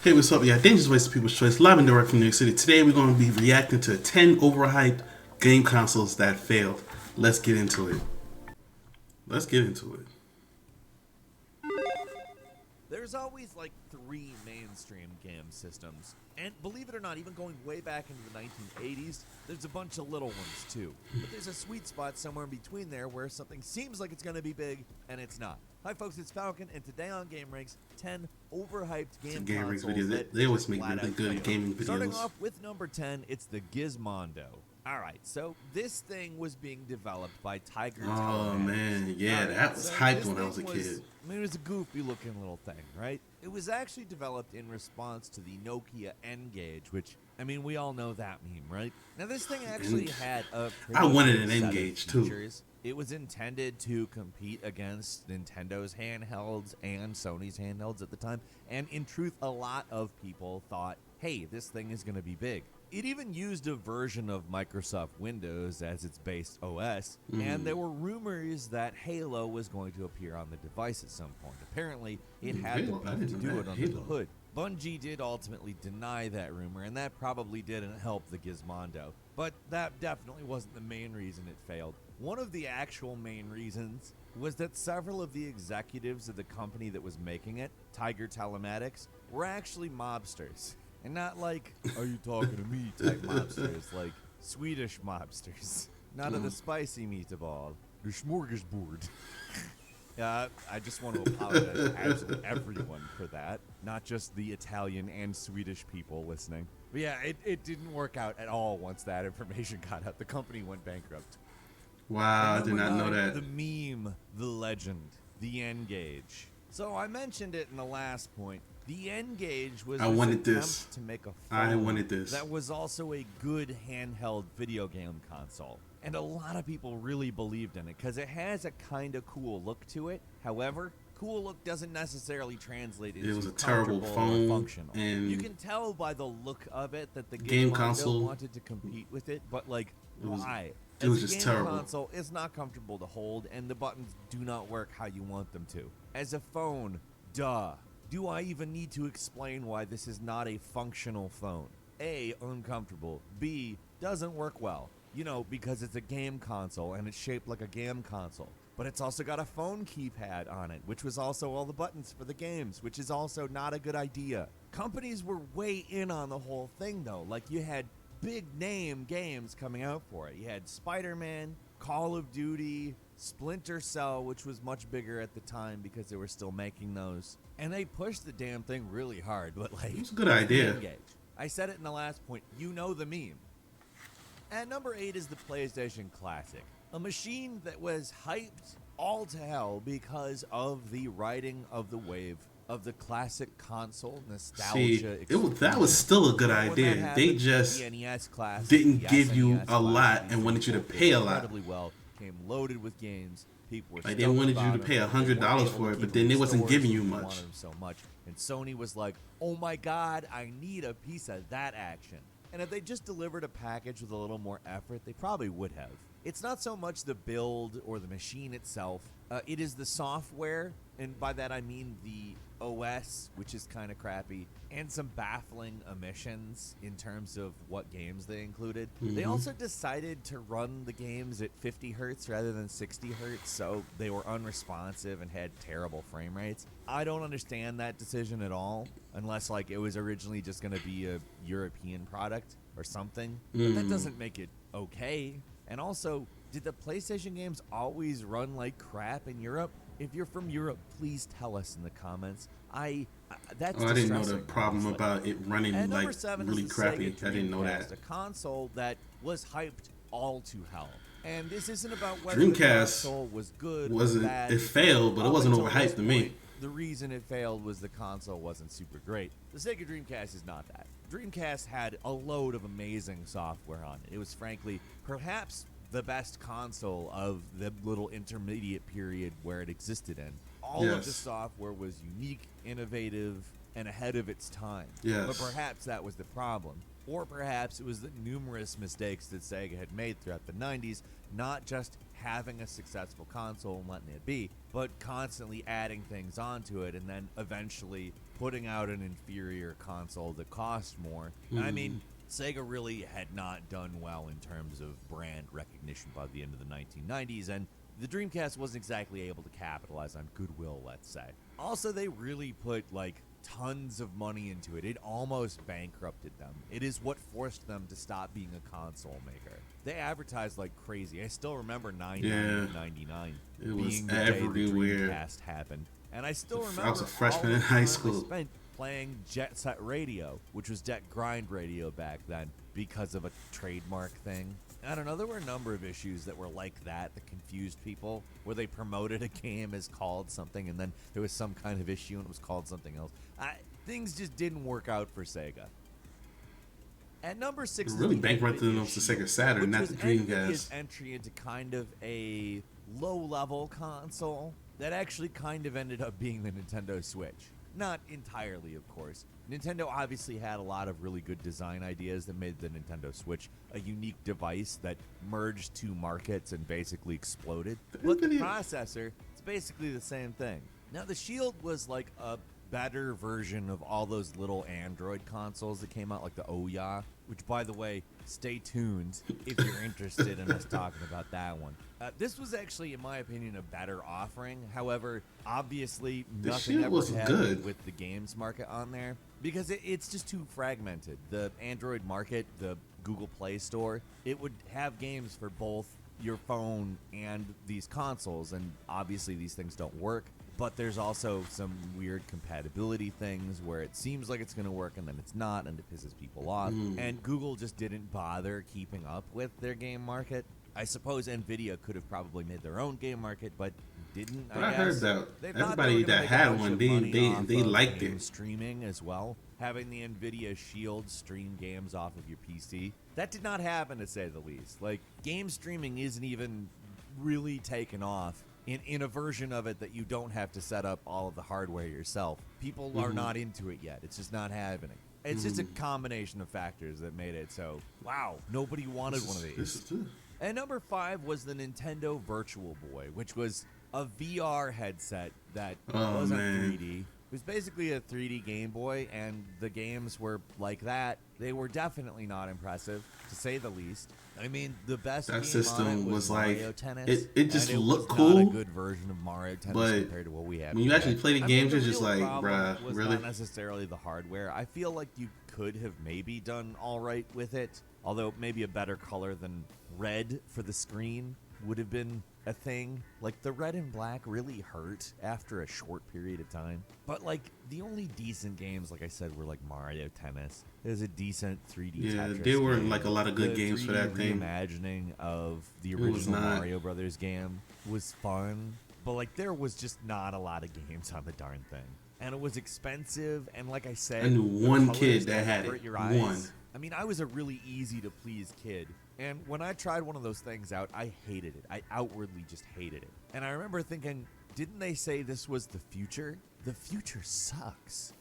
Hey, what's up? Yeah, Dangerous Ways of People's Choice, live and direct from New York City. Today we're going to be reacting to 10 overhyped game consoles that failed. Let's get into it. Let's get into it. There's always like three mainstream game systems. And believe it or not, even going way back into the 1980s, there's a bunch of little ones too. But there's a sweet spot somewhere in between there where something seems like it's going to be big and it's not. Hi folks, it's Falcon, and today on Game Ranks, 10 overhyped game Ranks consoles videos. that They always just make flat really out good failed. gaming videos. Starting off with number 10, it's the Gizmondo. Alright, so this thing was being developed by Tiger Oh Telematics. man, yeah, Alright, that was so hyped this when I was a thing kid. I mean, it was a goofy looking little thing, right? It was actually developed in response to the Nokia N-Gage, which, I mean, we all know that meme, right? Now, this thing actually had a I wanted an set of N-Gage, too. features. It was intended to compete against Nintendo's handhelds and Sony's handhelds at the time. And in truth, a lot of people thought, hey, this thing is going to be big. It even used a version of Microsoft Windows as its base OS, and there were rumors that Halo was going to appear on the device at some point. Apparently, it had the Halo? I beef to didn't do know it that. under the Halo. hood. Bungie did ultimately deny that rumor, and that probably didn't help the Gizmondo. But that definitely wasn't the main reason it failed. One of the actual main reasons was that several of the executives of the company that was making it, Tiger Telematics, were actually mobsters. And not like, are you talking to me type mobsters, like Swedish mobsters. Not of the spicy meatball, the smorgasbord. I just want to apologize to absolutely everyone for that, not just the Italian and Swedish people listening. But yeah, it didn't work out at all once that information got out. The company went bankrupt. Wow, I And did not number know nine, that. The meme, the legend, the N-Gage. So I mentioned it in the last point. The N-Gage was I this wanted attempt this. to make a I phone wanted this. that was also a good handheld video game console. And a lot of people really believed in it because it has a kind of cool look to it. However, cool look doesn't necessarily translate into It was a terrible comfortable phone, or functional. and You can tell by the look of it that the game Gizmondo console, wanted to compete with it, but like, why? it was As a just game terrible. console, it's not comfortable to hold, and the buttons do not work how you want them to. As a phone, duh. Do I even need to explain why this is not a functional phone? A, uncomfortable. B, doesn't work well. You know, because it's a game console and it's shaped like a game console. But it's also got a phone keypad on it, which was also all the buttons for the games, which is also not a good idea. Companies were way in on the whole thing, though. Like, you had big name games coming out for it. You had Spider-Man, Call of Duty, Splinter Cell, which was much bigger at the time because they were still making those. And they pushed the damn thing really hard, but like, It was a good idea. N-Gage. I said it in the last point. You know the meme. At number 8 is the PlayStation Classic, a machine that was hyped all to hell because of the riding of the wave of the classic console nostalgia. That was still a good When that idea. happened, They just the NES Classic, didn't the give you SNES a lot Classic, and wanted you to these things pay a did lot. incredibly well, came loaded with games. People were Like, they stoked wanted about you to them. pay They weren't $100 able for to it, keep but them then they in wasn't stores giving you because they much. wanted them so much. And Sony was like, oh my god, I need a piece of that action. And if they just delivered a package with a little more effort, they probably would have. It's not so much the build or the machine itself. It is the software, and by that I mean the OS, which is kind of crappy, and some baffling omissions in terms of what games they included. They also decided to run the games at 50 hertz rather than 60 hertz, so they were unresponsive and had terrible frame rates. I don't understand that decision at all, unless like it was originally just going to be a European product or something. But that doesn't make it okay. And also, did the PlayStation games always run like crap in Europe? If you're from Europe, please tell us in the comments. That's I didn't know the distressing, problem honestly. about it running And number like 7 really is the crappy. Sega I didn't know Dreamcast, that. a console that was hyped all to hell. And this isn't about whether the Dreamcast console was good or wasn't. bad. It failed, but it Up wasn't until this overhyped to me. point, the reason it failed was the console wasn't super great. The Sega Dreamcast is not that. Dreamcast had a load of amazing software on it. It was frankly perhaps the best console of the little intermediate period where it existed in. All of the Yes. software was unique, innovative, and ahead of its time. Yes. But perhaps that was the problem. Or perhaps it was the numerous mistakes that Sega had made throughout the 90s, not just having a successful console and letting it be, but constantly adding things onto it and then eventually putting out an inferior console that cost more. I mean, Sega really had not done well in terms of brand recognition by the end of the 1990s, and the Dreamcast wasn't exactly able to capitalize on goodwill, let's say. Also, they really put, like, tons of money into it. It almost bankrupted them. It is what forced them to stop being a console maker. They advertised like crazy. I still remember 99. It was being the everywhere. day the Dreamcast happened. And I still remember I was a freshman all in the high time I school. spent playing Jet Set Radio, which was Jet Grind Radio back then, because of a trademark thing. I don't know, there were a number of issues that were like that confused people, where they promoted a game as called something, and then there was some kind of issue and it was called something else. Things just didn't work out for Sega. At number 6, It really bankrupted them to Sega Saturn, not the Dreamcast. Entry into kind of a low-level console that actually kind of ended up being the Nintendo Switch. Not entirely, of course. Nintendo obviously had a lot of really good design ideas that made the Nintendo Switch a unique device that merged two markets and basically exploded. But the processor, it's basically the same thing. Now, the Shield was like a better version of all those little Android consoles that came out, like the Ouya, which, by the way, stay tuned if you're interested in us talking about that one. This was actually, in my opinion, a better offering. However, obviously, nothing ever happened with the games market on there because it's just too fragmented. The Android market, the Google Play Store, it would have games for both your phone and these consoles, and obviously these things don't work. But there's also some weird compatibility things where it seems like it's going to work and then it's not, and it pisses people off. And Google just didn't bother keeping up with their game market. I suppose Nvidia could have probably made their own game market, but didn't. I heard that they everybody that had one, they liked it. Streaming as well, having the Nvidia Shield stream games off of your PC. That did not happen, to say the least. Like, game streaming isn't even really taken off in a version of it that you don't have to set up all of the hardware yourself. People are not into it yet. It's just not happening. It's just a combination of factors that made it so, wow, nobody wanted one of these. And number 5 was the Nintendo Virtual Boy, which was a VR headset that wasn't 3D. It was basically a 3D Game Boy, and the games were like that. They were definitely not impressive, to say the least. I mean, the best game system on it was Mario like Tennis. it just looked was cool. Not a good version of Mario Tennis compared to what we have. When you actually play the games, it's just like, bruh, was really not necessarily the hardware. I feel like you could have maybe done all right with it, although maybe a better color than red for the screen would have been a thing. Like, the red and black really hurt after a short period of time. But, like, the only decent games, like I said, were like Mario Tennis. It was a decent 3D Tetris there weren't game. like a lot of good games for that thing. The reimagining of the original Mario Brothers game was fun, but like there was just not a lot of games on the darn thing. And it was expensive, and like I said, I knew one kid that had hurt it. your eyes. One. I mean, I was a really easy to please kid. And when I tried one of those things out, I hated it. I outwardly just hated it. And I remember thinking, didn't they say this was the future? The future sucks.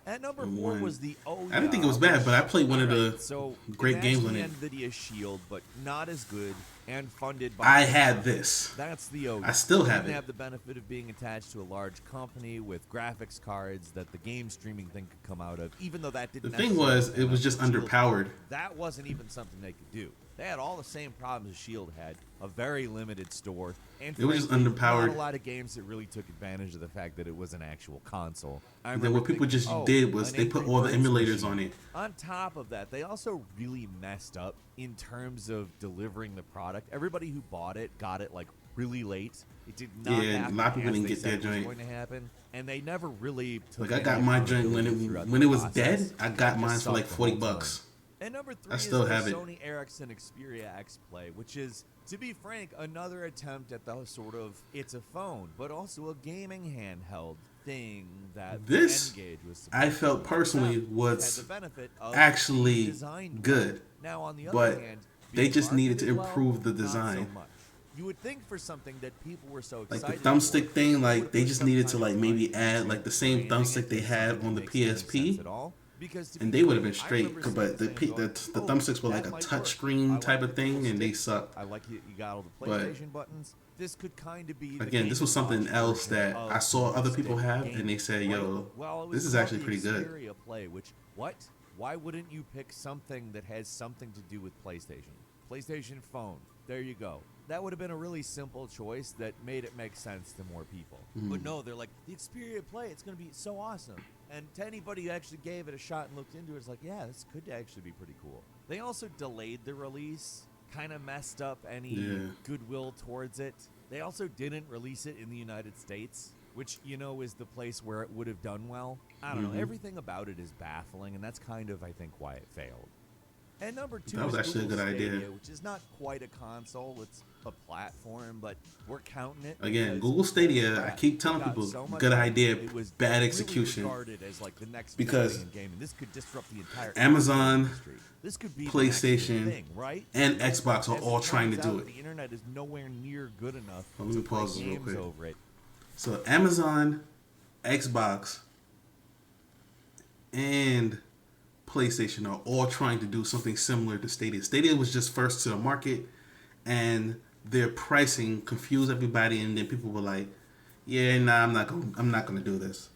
At number 4 was the Ouya. I didn't think it was bad, but I played one of the great games on it. Nvidia Shield, but not as good and funded by. I had this. That's the Ouya. I still have it. Didn't have the benefit of being attached to a large company with graphics cards that the game streaming thing could come out of, even though that didn't. The thing was, it was just underpowered. That wasn't even something they could do. They had all the same problems Shield had, a very limited store, and it was just underpowered. Not a lot of games that really took advantage of the fact that it was an actual console. And then what people just did was they put all the emulators on it. On top of that, they also really messed up in terms of delivering the product. Everybody who bought it got it like really late. It did not happen. A lot of people didn't get their joint. joint. Going to happen, and they never really took I got my joint when it was dead. I got mine for like $40. And number 3 I still is have the it. Sony Ericsson Xperia X Play, which is, to be frank, another attempt at the sort of, it's a phone, but also a gaming handheld thing that this, N-Gage was I felt personally, was actually good. Now, on the other other hand, they just needed to improve the design. Not so much. You would think for something that people were so excited like the thumbstick thing, like they just needed to like maybe add like the same thumbstick they had on the PSP. Because to And be they would have frank, been I straight, remember but seeing going, the thumbsticks were like that a might touch work. screen I type like of the dual thing, and they stick. sucked. I like you got all the But PlayStation buttons. This could kind of be the again, Game this and was something Watch else version that I of saw other stick people have, gaming, and they said, right? "Yo, Well, it was this is called actually the pretty good." Xperia Play, which what? Why wouldn't you pick something that has something to do with PlayStation? PlayStation Phone. There you go. That would have been a really simple choice that made it make sense to more people. But no, they're like, the Xperia Play, it's going to be so awesome. And to anybody who actually gave it a shot and looked into it, it's like, yeah, this could actually be pretty cool. They also delayed the release, kind of messed up any goodwill towards it. They also didn't release it in the United States, which, you know, is the place where it would have done well. I don't know. Everything about it is baffling, and that's kind of, I think, why it failed. And number two That was is actually a Google good idea. Stadia, which is not quite a console. It's a platform, but we're counting it. Again, because, Google Stadia, crap, I keep it telling got people, so much good hype, idea, it was bad really execution. regarded as like the next Because big thing in gaming. This could disrupt the entire Amazon, industry. This could be the next big PlayStation, thing, right? and Xbox are As all it trying to turns do out, it. The internet is nowhere near good enough Let me to pause play this real games quick. over it. So Amazon, Xbox, and PlayStation are all trying to do something similar to Stadia. Stadia was just first to the market, and their pricing confused everybody, and then people were like, "Yeah, nah, I'm not gonna do this."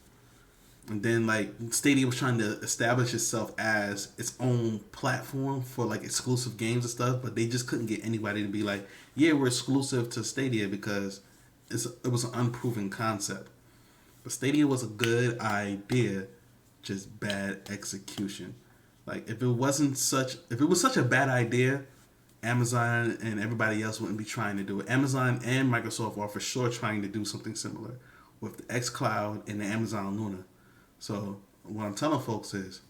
And then like Stadia was trying to establish itself as its own platform for like exclusive games and stuff, but they just couldn't get anybody to be like, "Yeah, we're exclusive to Stadia," because it was an unproven concept. But Stadia was a good idea, just bad execution. Like if it was such a bad idea, Amazon and everybody else wouldn't be trying to do it. Amazon and Microsoft are for sure trying to do something similar with the xCloud and the Amazon Luna. So what I'm telling folks is,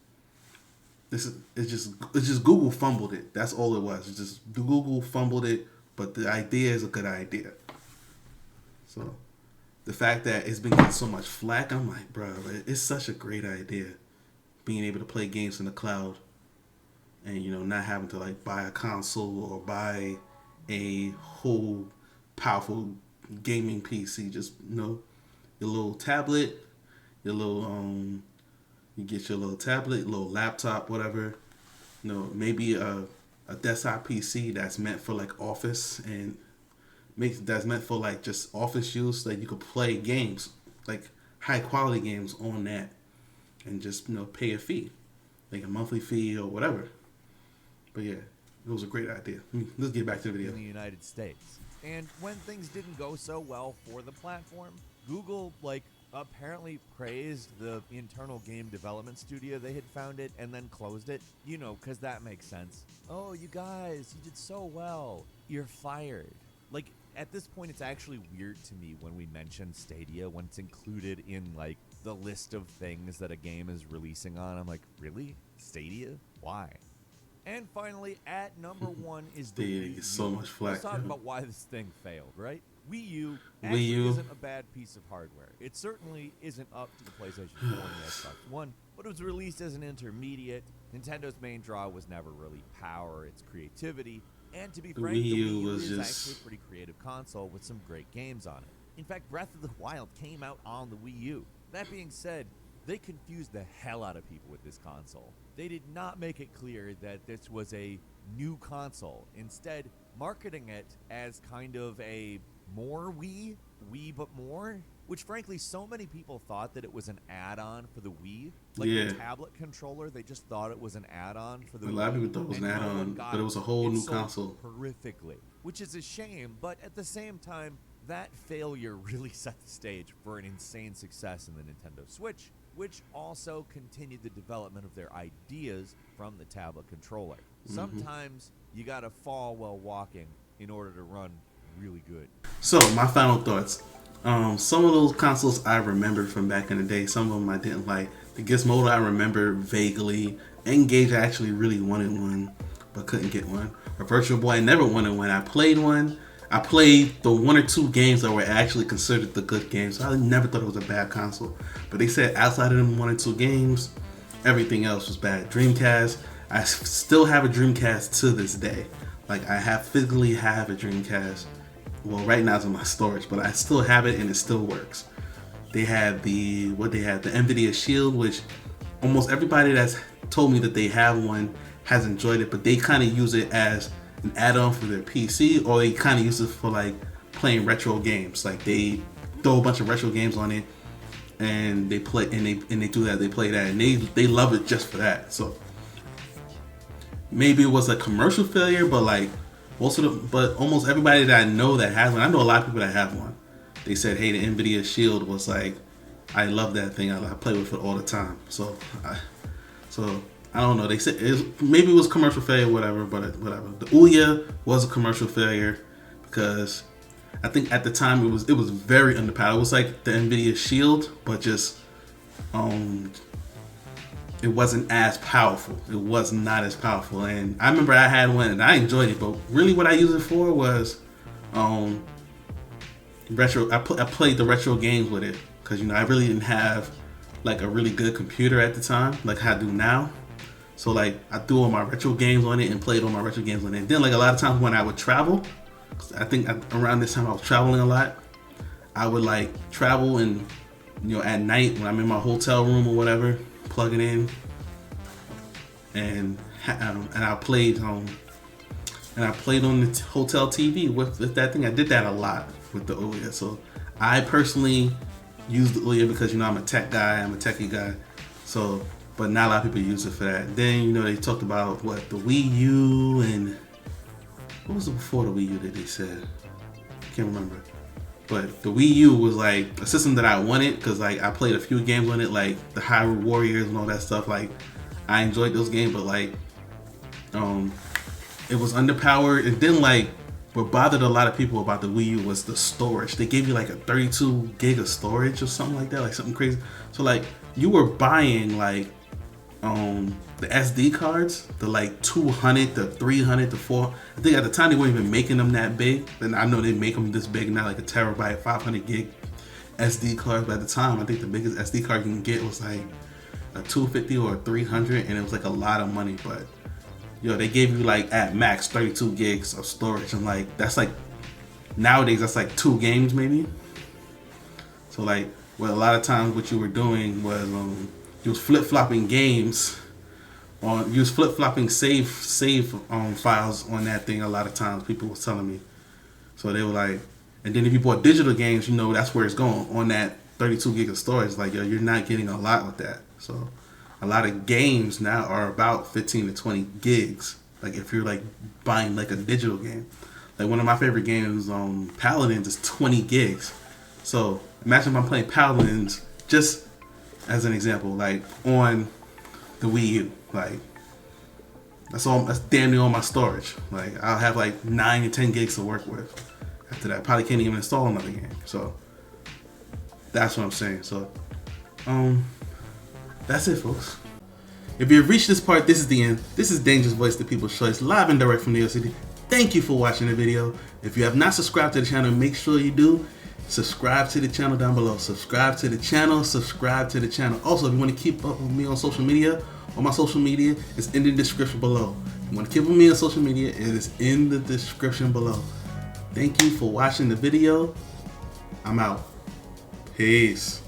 it's just Google fumbled it. That's all it was. It's just Google fumbled it, but the idea is a good idea. So the fact that it's been getting so much flack, I'm like, bro, it's such a great idea, being able to play games in the cloud, and not having to like buy a console or buy a whole powerful gaming PC. Just your little tablet, your little you get your little tablet, little laptop, whatever. Maybe a desktop PC that's meant for like office and that's meant for like just office use. Like you could play games, like high quality games on that, and just pay a fee, like a monthly fee or whatever. But yeah, it was a great idea. Let's get back to the video. In the United States. And when things didn't go so well for the platform, Google apparently praised the internal game development studio they had founded and then closed it. Because that makes sense. Oh, you guys, you did so well. You're fired. At this point, it's actually weird to me when we mention Stadia, when it's included in the list of things that a game is releasing on. I'm like, really? Stadia? Why? And finally, at number one is the Stadia Wii gets so U. much flack. Let's talk yo. about why this thing failed, right? Wii U Wii actually U. isn't a bad piece of hardware. It certainly isn't up to the PlayStation 4 and the Xbox One, but it was released as an intermediate. Nintendo's main draw was never really power, it's creativity. And to be frank, Wii the U Wii U was is just- actually a pretty creative console with some great games on it. In fact, Breath of the Wild came out on the Wii U. That being said, they confused the hell out of people with this console. They did not make it clear that this was a new console. Instead, marketing it as kind of a more Wii but more, which frankly so many people thought that it was an add-on for the Wii. Yeah. The tablet controller, they just thought it was an add-on for the Wii. A lot of people thought it was an and no add-on, one got but it was a whole new sold console. horrifically, which is a shame, but at the same time, that failure really set the stage for an insane success in the Nintendo Switch, which also continued the development of their ideas from the tablet controller. Sometimes you gotta fall while walking in order to run really good. So my final thoughts. Some of those consoles I remember from back in the day. Some of them I didn't like. The Gizmodo I remember vaguely. Engage I actually really wanted one, but couldn't get one. A Virtual Boy I never wanted one. I played one. I played the one or two games that were actually considered the good games. So I never thought it was a bad console. But they said outside of them one or two games, everything else was bad. Dreamcast. I still have a Dreamcast to this day. I physically have a Dreamcast. Well, right now it's in my storage, but I still have it and it still works. They had the NVIDIA Shield, which almost everybody that's told me that they have one has enjoyed it, but they kind of use it as an add-on for their PC, or they kind of use it for like playing retro games. Like they throw a bunch of retro games on it, and they play and they do that. They play that, and they love it just for that. So maybe it was a commercial failure, but like but almost everybody that I know that has one, I know a lot of people that have one. They said, hey, the NVIDIA Shield was like, I love that thing. I play with it all the time. So I don't know. They said maybe it was commercial failure, whatever. But whatever. The Ouya was a commercial failure because I think at the time it was very underpowered. It was like the NVIDIA Shield, but just it wasn't as powerful. It was not as powerful. And I remember I had one and I enjoyed it, but really what I used it for was retro. I played the retro games with it because I really didn't have like a really good computer at the time, like I do now. So like I threw all my retro games on it and played all my retro games on it. And then like a lot of times when I would travel, I think around this time I was traveling a lot. I would like travel and at night when I'm in my hotel room or whatever, plug it in, and I played on the hotel TV with that thing. I did that a lot with the Ouya. So I personally use the Ouya because I'm a tech guy. I'm a techie guy. So, but not a lot of people use it for that. Then they talked about the Wii U, and what was it before the Wii U that they said? I can't remember. But the Wii U was like a system that I wanted because like I played a few games on it, like the Hyrule Warriors and all that stuff. Like I enjoyed those games, but like it was underpowered. And then like what bothered a lot of people about the Wii U was the storage. They gave you like a 32 gig of storage or something like that, like something crazy. So like you were buying like the SD cards, the like 200, the 300, the 400. I think at the time they weren't even making them that big. And I know they make them this big now, like a terabyte, 500 gig SD card. But at the time, I think the biggest SD card you can get was like a 250 or a 300, and it was like a lot of money. But they gave you like at max 32 gigs of storage. And like that's like nowadays that's like 2 games maybe. So like a lot of times what you were doing was you was flip-flopping games you was flip-flopping save files on that thing. A lot of times people was telling me. So they were like, and then if you bought digital games, that's where it's going on that 32 gig of storage. Like you're not getting a lot with that. So a lot of games now are about 15 to 20 gigs. Like if you're like buying like a digital game. Like one of my favorite games, Paladins, is 20 gigs. So imagine if I'm playing Paladins, just as an example, like on the Wii U, like that's damn near all my storage. Like I'll have like 9 or 10 gigs to work with. After that, probably can't even install another game. So that's what I'm saying. So that's it, folks. If you've reached this part, this is the end. This is Dangerous Voice, the People's Choice, live and direct from New York City. Thank you for watching the video. If you have not subscribed to the channel, make sure you do. Subscribe to the channel down below. Subscribe to the channel. Subscribe to the channel. Also, if you want to keep up with me on social media, all my social media is in the description below. If you want to keep up with me on social media, it is in the description below. Thank you for watching the video. I'm out. Peace.